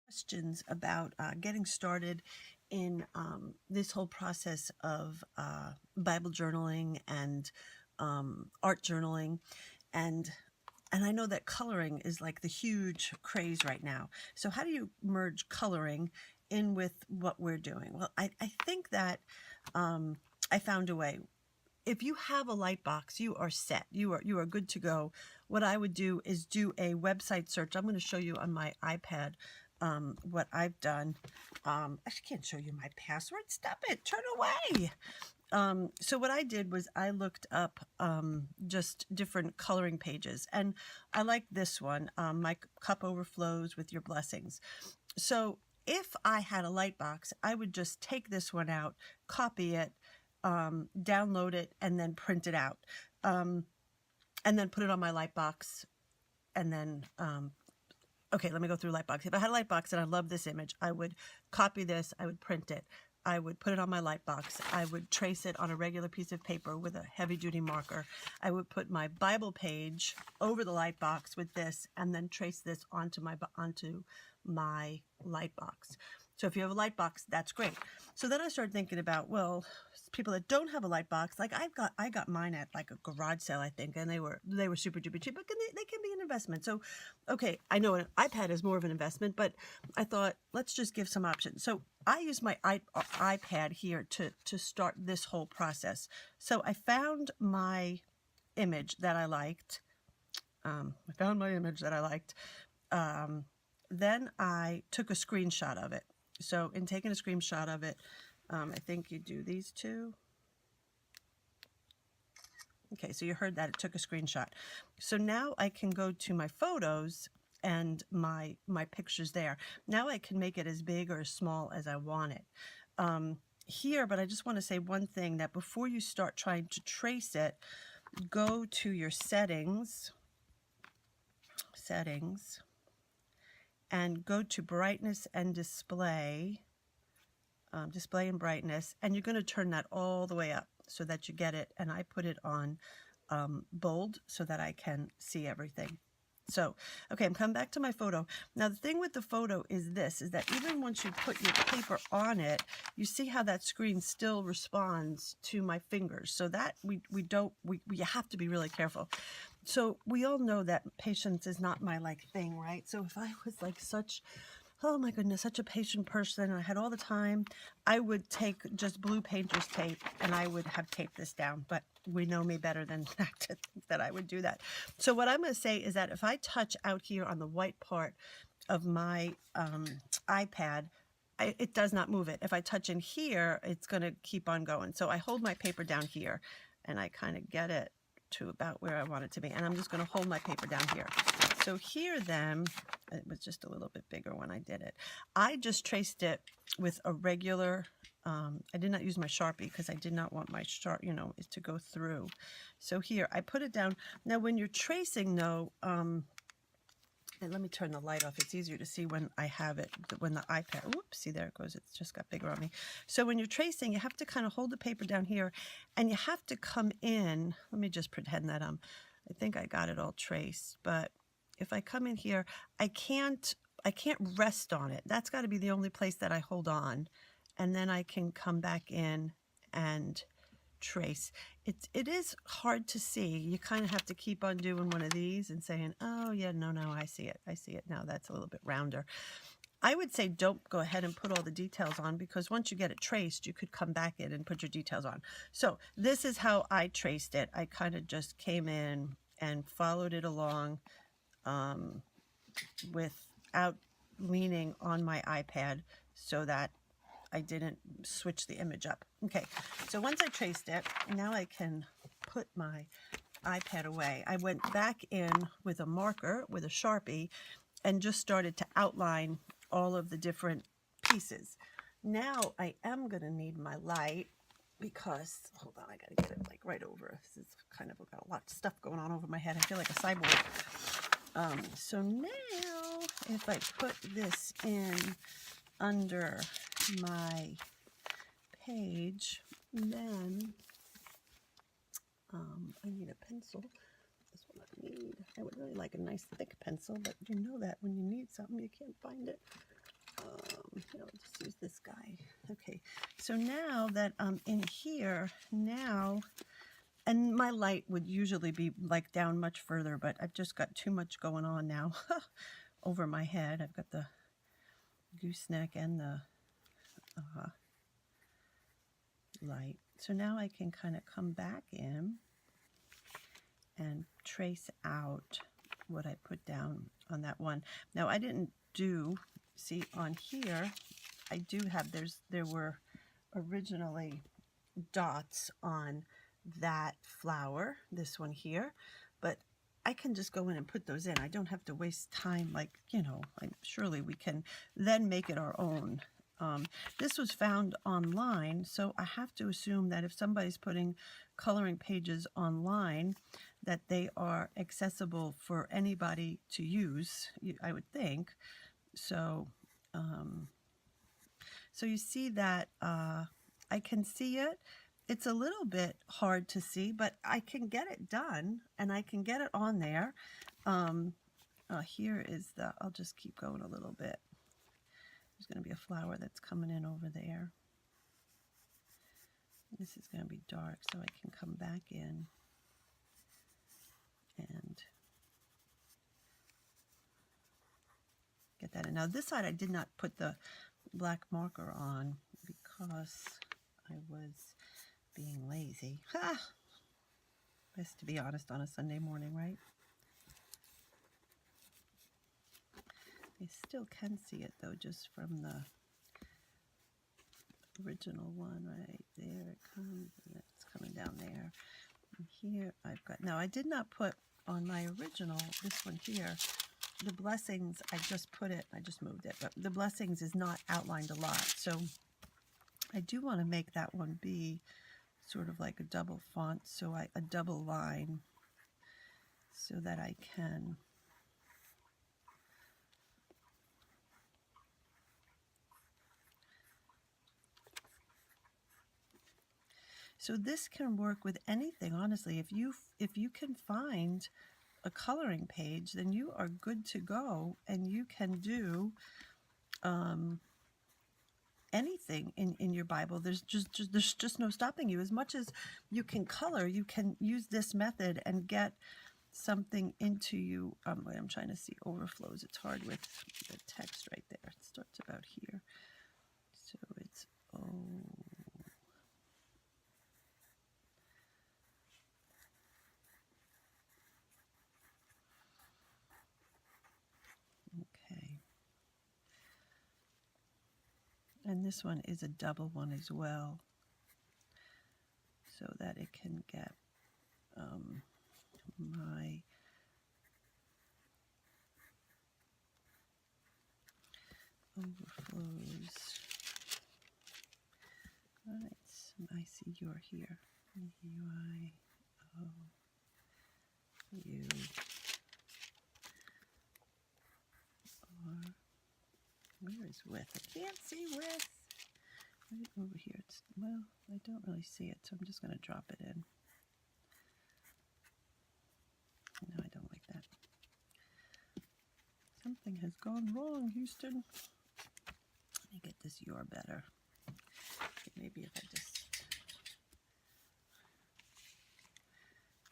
Questions about getting started in this whole process of Bible journaling and art journaling, and I know that coloring is like the huge craze right now. So how do you merge coloring in with what we're doing? Well, I think that I found a way. If you have a light box, you are set. You are good to go. What I would do is do a website search. I'm going to show you on my iPad what I've done. I can't show you my password. Stop it. Turn away. So what I did was I looked up just different coloring pages, and I like this one, My Cup Overflows with Your Blessings. So if I had a light box, I would just take this one out, copy it, download it, and then print it out, and then put it on my light box, and then okay, let me go through Lightbox. If I had a Lightbox and I love this image, I would copy this, I would print it, I would put it on my Lightbox, I would trace it on a regular piece of paper with a heavy-duty marker. I would put my Bible page over the Lightbox with this, and then trace this onto my Lightbox. So if you have a Lightbox, that's great. So then I started thinking about, well, people that don't have a Lightbox, like I got mine at like a garage sale, I think, and they were super duper cheap, but they can be an investment. So, okay, I know an iPad is more of an investment, but I thought, let's just give some options. So I use my iPad here to start this whole process. So I found my image that I liked. Then I took a screenshot of it. So in taking a screenshot of it, I think you do these two. Okay, so you heard that it took a screenshot. So now I can go to my photos and my pictures there. Now I can make it as big or as small as I want it. Here, but I just want to say one thing, that before you start trying to trace it, go to your settings, and go to brightness and display, display and brightness, and you're going to turn that all the way up so that you get it. And I put it on bold so that I can see everything. So, okay, I'm coming back to my photo. Now, the thing with the photo is this, is that even once you put your paper on it, you see how that screen still responds to my fingers. So that we have to be really careful. So we all know that patience is not my thing, right? So if I was oh my goodness, such a patient person, and I had all the time, I would take just blue painter's tape and I would have taped this down. But we know me better than that to think that I would do that. So what I'm going to say is that if I touch out here on the white part of my iPad, it does not move it. If I touch in here, it's going to keep on going. So I hold my paper down here and I kind of get it to about where I want it to be. And I'm just going to hold my paper down here. So here then, it was just a little bit bigger when I did it. I just traced it with a regular, I did not use my Sharpie because I did not want my is to go through. So here, I put it down. Now when you're tracing though, and let me turn the light off. It's easier to see when I have it, when the iPad, whoops, see there it goes. It's just got bigger on me. So when you're tracing, you have to kind of hold the paper down here and you have to come in. Let me just pretend that I think I got it all traced, but if I come in here, I can't rest on it. That's got to be the only place that I hold on. And then I can come back in and trace. It is hard to see. You kind of have to keep on doing one of these and saying, oh yeah, no, I see it now. That's a little bit rounder. I would say don't go ahead and put all the details on, because once you get it traced, you could come back in and put your details on. So this is how I traced it. I kind of just came in and followed it along without leaning on my iPad so that I didn't switch the image up. Okay, so once I traced it, now I can put my iPad away. I went back in with a marker, with a Sharpie, and just started to outline all of the different pieces. Now I am going to need my light because, hold on, I got to get it right over. This is kind of got a lot of stuff going on over my head. I feel like a cyborg. So now if I put this in under my page, then I need a pencil. That's what I need. I would really like a nice thick pencil, but you know that when you need something, you can't find it. Here, I'll just use this guy. Okay, so now that I'm in here, now, and my light would usually be like down much further, but I've just got too much going on now over my head. I've got the gooseneck and the light. So now I can kind of come back in and trace out what I put down on that one. Now I didn't do, see on here, I do have, there were originally dots on that flower, this one here, but I can just go in and put those in. I don't have to waste time, like, you know, like surely we can then make it our own. This was found online, so I have to assume that if somebody's putting coloring pages online, that they are accessible for anybody to use, I would think. So, so you see that I can see it. It's a little bit hard to see, but I can get it done, and I can get it on there. Here is the, I'll just keep going a little bit. There's going to be a flower that's coming in over there. This is going to be dark, so I can come back in and get that in. Now this side I did not put the black marker on because I was being lazy. Ha! Best to be honest on a Sunday morning, right? I still can see it though, just from the original one right there. It comes, and it's coming down there. And here I've got, now I did not put on my original, this one here, the blessings, I just put it, I just moved it, but the blessings is not outlined a lot. So I do want to make that one be sort of like a double font, so a double line, so that I can so this can work with anything, honestly. If you can find a coloring page, then you are good to go, and you can do anything in your Bible. There's just no stopping you. As much as you can color, you can use this method and get something into you. Wait, I'm trying to see overflows. It's hard with the text right there. It starts about here, so it's okay. And this one is a double one as well, so that it can get my overflows. All right, I see you're here. U-I-O, you are, where is with? I can't see with. Right over here. It's, well, I don't really see it, so I'm just going to drop it in. No, I don't like that. Something has gone wrong, Houston. Let me get this your better. Okay, maybe if I just...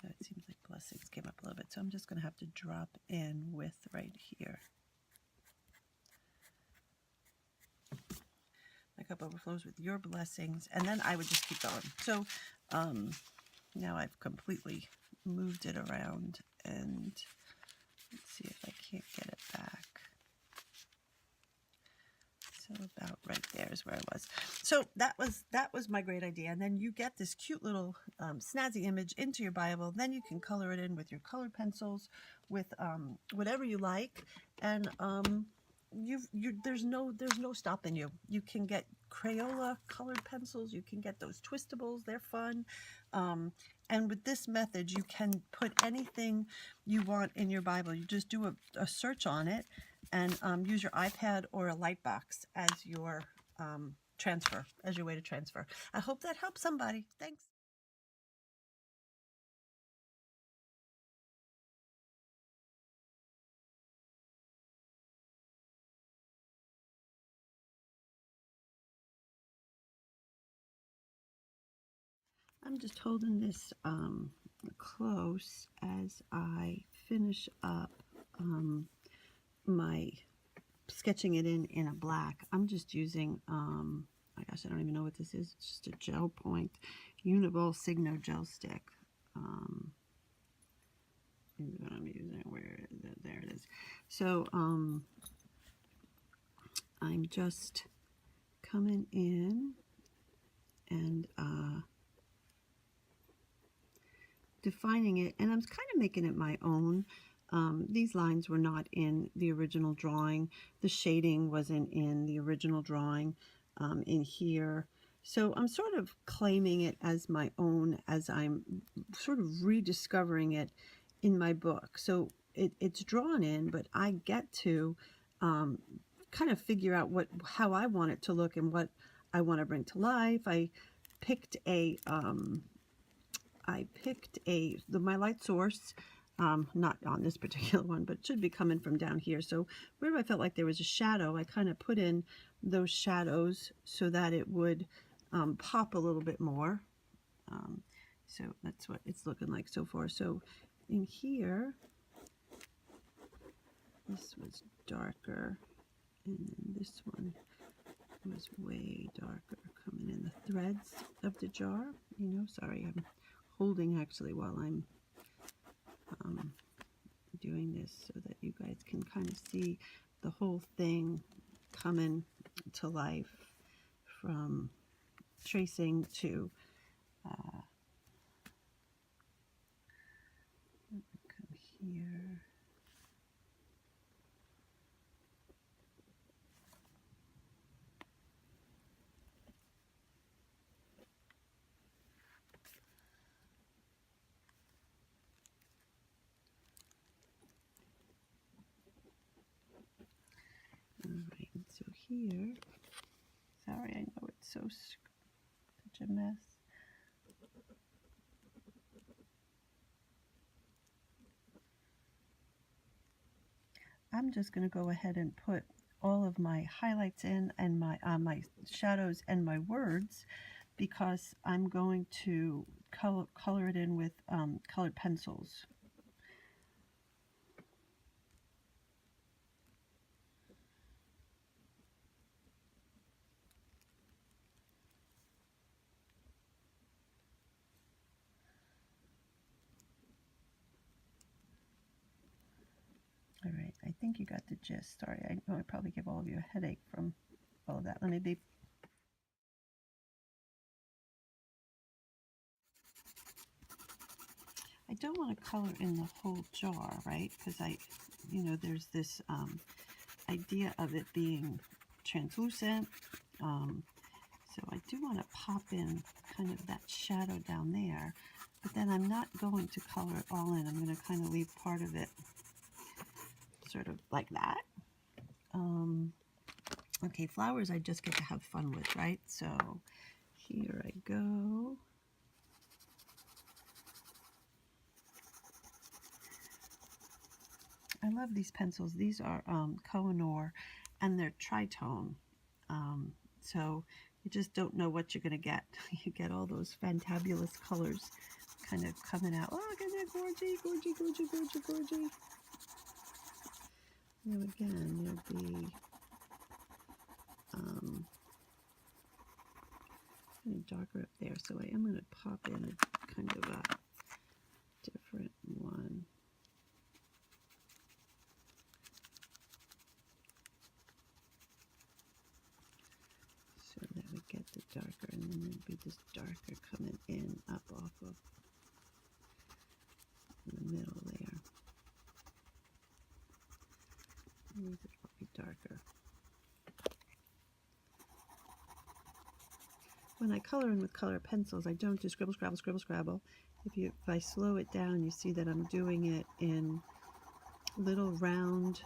Oh, it seems like blessings came up a little bit, so I'm just going to have to drop in with right here. My cup overflows with your blessings, and then I would just keep going. So now I've completely moved it around, and let's see if I can't get it back. So about right there is where I was. So that was my great idea. And then you get this cute little snazzy image into your Bible. Then you can color it in with your colored pencils, with whatever you like, and there's no stopping you. You can get Crayola colored pencils. You can get those twistables. They're fun. And with this method, you can put anything you want in your Bible. You just do a search on it, and use your iPad or a lightbox as your as your way to transfer. I hope that helps somebody. Thanks. I'm just holding this close as I finish up my sketching it in a black. I'm just using, my gosh, I don't even know what this is. It's just a gel point Uniball Signo gel stick. Is what I'm using. Where is it? There it is. So I'm just coming in and defining it, and I'm kind of making it my own. These lines were not in the original drawing. The shading wasn't in the original drawing in here. So I'm sort of claiming it as my own as I'm sort of rediscovering it in my book. So it's drawn in, but I get to kind of figure out how I want it to look and what I want to bring to life. I picked my light source, not on this particular one, but it should be coming from down here. So wherever I felt like there was a shadow, I kind of put in those shadows so that it would pop a little bit more. So that's what it's looking like so far. So in here, this was darker, and then this one was way darker, coming in the threads of the jar. You know, sorry, I'm holding actually while I'm doing this so that you guys can kind of see the whole thing coming to life, from tracing to come here. Alright, so here, sorry, I know it's such a mess. I'm just going to go ahead and put all of my highlights in and my shadows and my words, because I'm going to color it in with colored pencils. All right, I think you got the gist. Sorry, I know I probably give all of you a headache from all of that. Let me be. I don't want to color in the whole jar, right? Because there's this idea of it being translucent. So I do want to pop in kind of that shadow down there, but then I'm not going to color it all in. I'm going to kind of leave part of it sort of like that. Okay, flowers I just get to have fun with, right? So here I go. I love these pencils. These are Koh-i-Noor, and they're tritone. So you just don't know what you're going to get. You get all those fantabulous colors kind of coming out. Oh, look at that, gorgy, gorgy, gorgy, gorgy, gorgy. Now again, there'll be kind of darker up there. So I am going to pop in a kind of a different one. So that we get the darker, and then there'd be this darker coming in up off of the middle there. These will be darker. When I color in with color pencils, I don't do scribble, scrabble, scribble, scrabble. If I slow it down, you see that I'm doing it in little round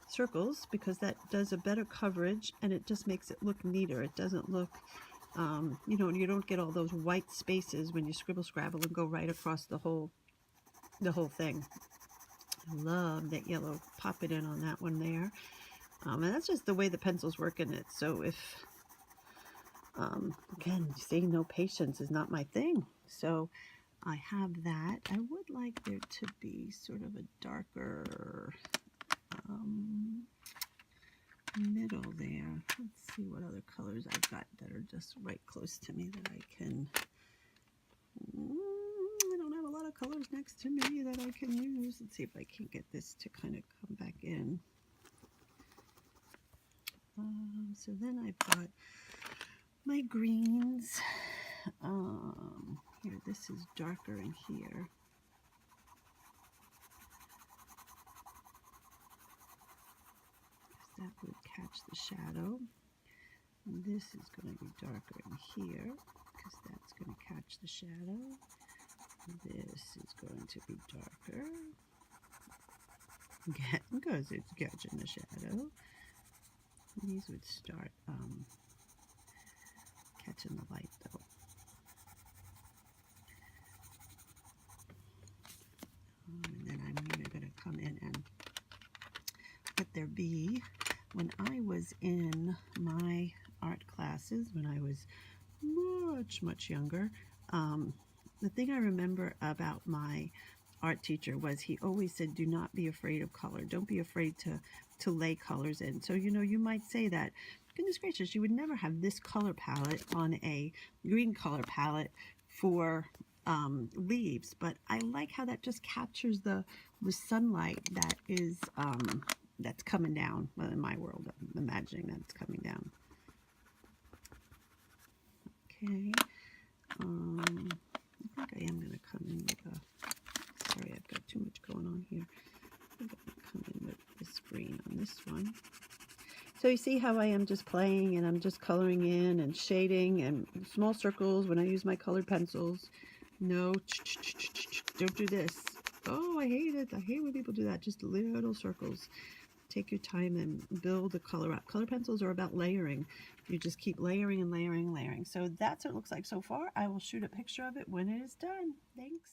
circles, because that does a better coverage and it just makes it look neater. It doesn't look, you don't get all those white spaces when you scribble, scrabble and go right across the whole thing. I love that yellow. Pop it in on that one there. And that's just the way the pencils work in it. So if Again, saying no patience is not my thing. So I have that. I would like there to be sort of a darker middle there. Let's see what other colors I've got that are just right close to me that I can... I don't have a lot of colors next to me that I can use. Let's see if I can get this to kind of come back in. So then I've got my greens. Here, this is darker in here. That would catch the shadow. And this is going to be darker in here because that's going to catch the shadow. This is going to be darker again because it's catching the shadow. These would start catching the light though. And then I'm either going to come in and let there be, when I was in my art classes, when I was much younger, the thing I remember about my art teacher was he always said, do not be afraid of color. Don't be afraid to lay colors in. So, you know, you might say that, goodness gracious, you would never have this color palette on a green color palette for leaves, but I like how that just captures the sunlight that is that's coming down. Well, in my world, I'm imagining that it's coming down. Okay, I think I am going to come in with a, sorry, I've got too much going on here. I think I'm going to come in with this green on this one. So you see how I am just playing and I'm just coloring in and shading and small circles when I use my colored pencils. No, don't do this. Oh, I hate it. I hate when people do that. Just little circles. Take your time and build the color up. Color pencils are about layering. You just keep layering and layering and layering. So that's what it looks like so far. I will shoot a picture of it when it is done. Thanks.